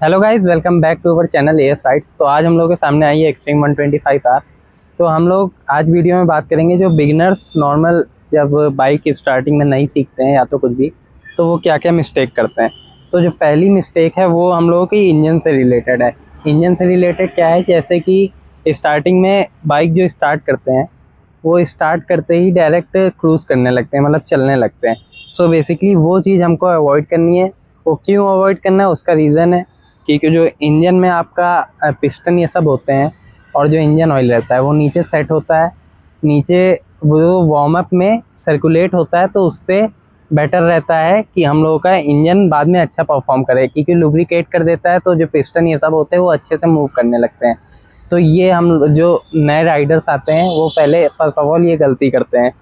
Hello guys, welcome back to our channel AS rides. तो आज हम लोगों के सामने आई है एक्सट्रीम 125 आर। तो हम लोग आज वीडियो में बात करेंगे जो बिगिनर्स नॉर्मल जब बाइक स्टार्टिंग में नहीं सीखते हैं या तो कुछ भी, तो वो क्या क्या मिस्टेक करते हैं। तो जो पहली मिस्टेक है वो हम लोगों की इंजन से रिलेटेड है। इंजन से रिलेटेड क्या है, जैसे कि स्टार्टिंग में बाइक जो स्टार्ट करते हैं वो स्टार्ट करते ही डायरेक्ट क्रूज़ करने लगते हैं, मतलब चलने लगते हैं। सो बेसिकली वो चीज़ हमको अवॉइड करनी है। वो क्यों अवॉइड करना है, उसका रीज़न है क्योंकि जो इंजन में आपका पिस्टन ये सब होते हैं और जो इंजन ऑयल रहता है वो नीचे सेट होता है। नीचे वो वार्म अप में सर्कुलेट होता है, तो उससे बेटर रहता है कि हम लोगों का इंजन बाद में अच्छा परफॉर्म करे, क्योंकि लुब्रिकेट कर देता है तो जो पिस्टन ये सब होते हैं वो अच्छे से मूव करने लगते हैं। तो ये हम जो नए राइडर्स आते हैं वो पहले फर्स्ट ऑफ ऑल ये गलती करते हैं।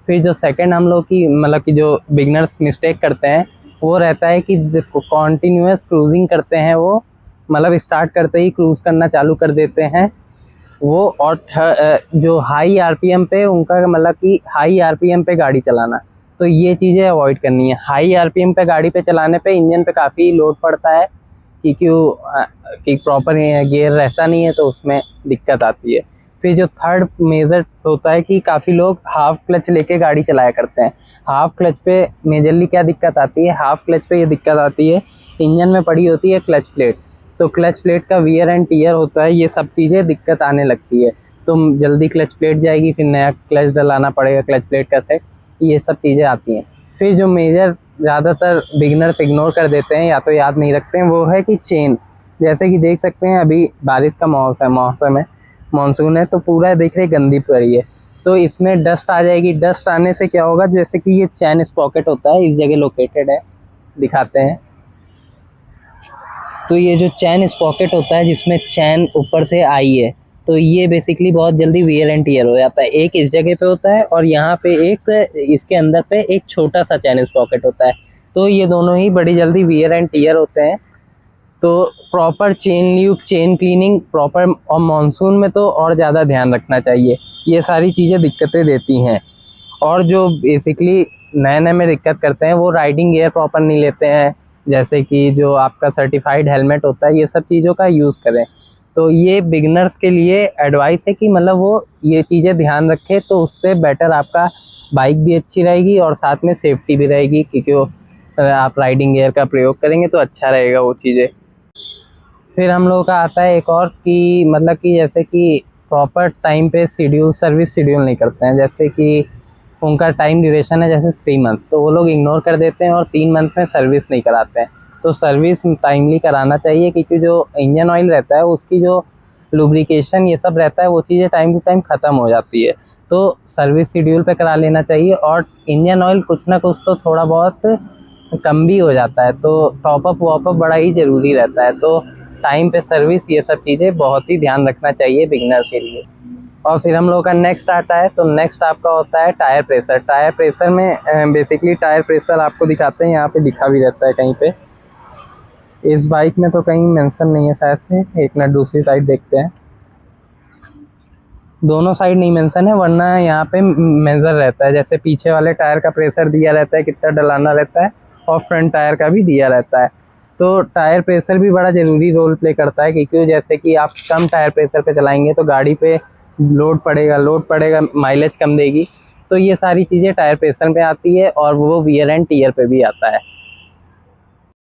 फिर जो सेकंड हम लोग की मतलब कि जो बिगनर्स मिस्टेक करते हैं वो रहता है कि कॉन्टीन्यूअस क्रूजिंग करते हैं। वो मतलब स्टार्ट करते ही क्रूज़ करना चालू कर देते हैं वो, और जो हाई आरपीएम पे उनका मतलब कि हाई आरपीएम पे गाड़ी चलाना। तो ये चीज़ें अवॉइड करनी है। हाई आरपीएम पे गाड़ी पे चलाने पे इंजन पे काफ़ी लोड पड़ता है कि प्रॉपर गियर रहता नहीं है, तो उसमें दिक्कत आती है। फिर जो थर्ड मेजर होता है कि काफ़ी लोग हाफ क्लच लेके गाड़ी चलाया करते हैं। हाफ क्लच पे मेजरली क्या दिक्कत आती है, हाफ क्लच पे ये दिक्कत आती है, इंजन में पड़ी होती है क्लच प्लेट। तो क्लच प्लेट का वियर एंड टियर होता है, ये सब चीज़ें दिक्कत आने लगती है। तो जल्दी क्लच प्लेट जाएगी, फिर नया क्लच डलाना पड़ेगा, क्लच प्लेट का सेट, ये सब चीज़ें आती हैं। फिर जो मेजर ज़्यादातर बिगनर्स इग्नोर कर देते हैं या तो याद नहीं रखते हैं, वो है कि चेन। जैसे कि देख सकते हैं अभी बारिश का मौसम है, मानसून है, तो पूरा देख रहे गंदी पड़ी है। तो इसमें डस्ट आ जाएगी। डस्ट आने से क्या होगा, जैसे कि ये चैन स्पॉकेट होता है, इस जगह लोकेटेड है, दिखाते हैं। तो ये जो चैन स्पॉकेट होता है जिसमें चैन ऊपर से आई है, तो ये बेसिकली बहुत जल्दी वियर एंड टियर हो जाता है। एक इस जगह पे होता है और यहाँ पे एक इसके अंदर पे एक छोटा सा चैन स्पॉकेट होता है। तो ये दोनों ही बड़ी जल्दी वियर एंड टियर होते हैं। तो proper chain lube, chain cleaning proper, और मानसून में तो और ज़्यादा ध्यान रखना चाहिए। ये सारी चीज़ें दिक्कतें देती हैं। और जो बेसिकली नए नए में दिक्कत करते हैं वो राइडिंग गियर प्रॉपर नहीं लेते हैं, जैसे कि जो आपका सर्टिफाइड हेलमेट होता है, ये सब चीज़ों का यूज़ करें। तो ये बिगनर्स के लिए एडवाइस है कि मतलब वो ये चीज़ें ध्यान रखें, तो उससे बेटर आपका बाइक भी अच्छी रहेगी और साथ में सेफ्टी भी रहेगी, क्योंकि वो आप राइडिंग गियर का प्रयोग करेंगे तो अच्छा रहेगा वो चीज़ें। फिर हम लोगों का आता है एक और कि मतलब कि जैसे कि प्रॉपर टाइम पे सर्विस शेड्यूल नहीं करते हैं। जैसे कि उनका टाइम ड्यूरेशन है जैसे 3 मंथ, तो वो लोग इग्नोर कर देते हैं और 3 मंथ में सर्विस नहीं कराते हैं। तो सर्विस टाइमली कराना चाहिए, क्योंकि जो इंजन ऑयल रहता है उसकी जो लुब्रिकेशन ये सब रहता है वो चीज़ें टाइम टू टाइम ख़त्म हो जाती है। तो सर्विस शेड्यूल पे करा लेना चाहिए। और इंजन ऑयल कुछ ना कुछ तो थोड़ा बहुत कम भी हो जाता है, तो टॉपअप वॉपअप बड़ा ही ज़रूरी रहता है। तो टाइम पे सर्विस, ये सब चीज़ें बहुत ही ध्यान रखना चाहिए बिगनर के लिए। और फिर हम लोगों का नेक्स्ट आता है, तो नेक्स्ट आपका होता है टायर प्रेशर। टायर प्रेशर में बेसिकली टायर प्रेशर आपको दिखाते हैं, यहाँ पे लिखा भी रहता है कहीं पे। इस बाइक में तो कहीं मेंशन नहीं है शायद से, एक मिनट दूसरी साइड देखते हैं। दोनों साइड नहीं मेंशन है, वरना यहाँ पे मेजर रहता है। जैसे पीछे वाले टायर का प्रेशर दिया रहता है, कितना डलाना रहता है, और फ्रंट टायर का भी दिया रहता है। तो टायर प्रेशर भी बड़ा ज़रूरी रोल प्ले करता है, क्योंकि जैसे कि आप कम टायर प्रेशर पे चलाएंगे तो गाड़ी पे लोड पड़ेगा, माइलेज कम देगी। तो ये सारी चीज़ें टायर प्रेशर पे आती है और वो वियर एंड टियर पे भी आता है।